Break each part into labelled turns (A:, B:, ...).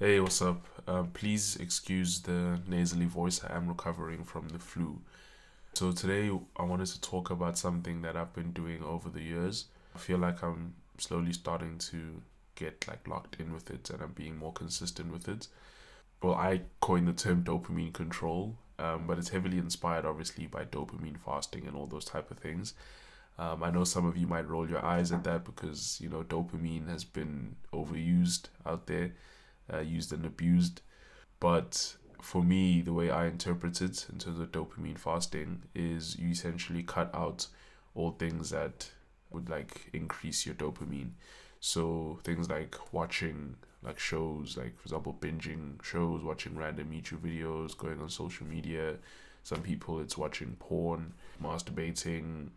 A: Hey, what's up? Please excuse the nasally voice. I am recovering from the flu. So today I wanted to talk about something that I've been doing over the years. I feel like I'm slowly starting to get like locked in with it and I'm being more consistent with it. Well, I coined the term dopamine control, but it's heavily inspired obviously by dopamine fasting and all those type of things. I know some of you might roll your eyes at that because dopamine has been overused out there, used and abused. But for me, the way I interpret it in terms of dopamine fasting is you essentially cut out all things that would like increase your dopamine. So things like watching like shows, like for example, binging shows, watching random YouTube videos, going on social media. Some people it's watching porn, masturbating,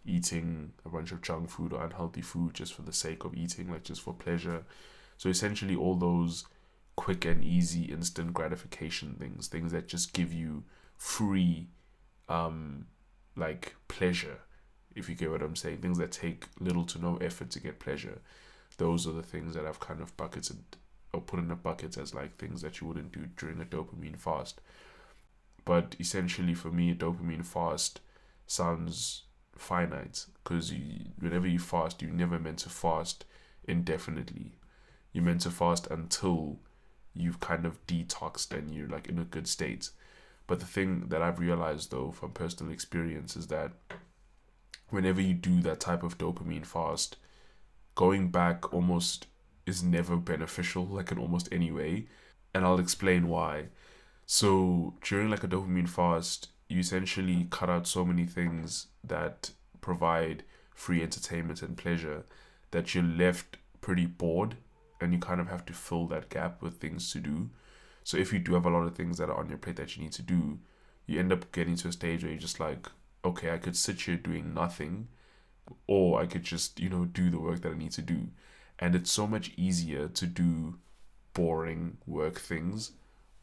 A: eating a bunch of junk food or unhealthy food just for the sake of eating, like just for pleasure. So essentially, all those quick and easy instant gratification things that just give you free um like pleasure, if you get what I'm saying, things that take little to no effort to get pleasure. Those are the things that I've kind of bucketed or put in a bucket as like things that you wouldn't do during a dopamine fast. But essentially for me, a dopamine fast sounds finite because whenever you fast, you're never meant to fast indefinitely. You're meant to fast until you've kind of detoxed and you're like in a good state. But the thing that I've realized though from personal experience is that whenever you do that type of dopamine fast, going back almost is never beneficial, like in almost any way. And I'll explain why. So during like a dopamine fast, you essentially cut out so many things that provide free entertainment and pleasure that you're left pretty bored and you kind of have to fill that gap with things to do. So if you do have a lot of things that are on your plate that you need to do, you end up getting to a stage where you're just like, okay, I could sit here doing nothing, or I could just, do the work that I need to do. And it's so much easier to do boring work things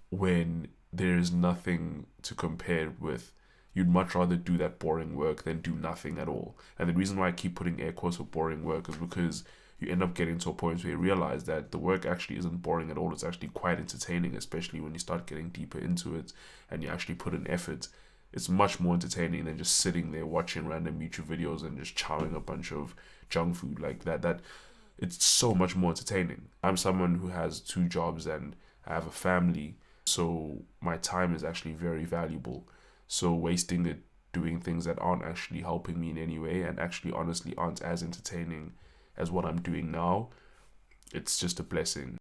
A: when there is nothing to compare with. You'd much rather do that boring work than do nothing at all. And the reason why I keep putting air quotes for boring work is because you end up getting to a point where you realize that the work actually isn't boring at all. It's actually quite entertaining, especially when you start getting deeper into it and you actually put in effort. It's much more entertaining than just sitting there watching random YouTube videos and just chowing a bunch of junk food like that. It's so much more entertaining. I'm someone who has two jobs and I have a family, so my time is actually very valuable. So wasting it doing things that aren't actually helping me in any way and actually honestly aren't as entertaining as what I'm doing now, it's just a blessing.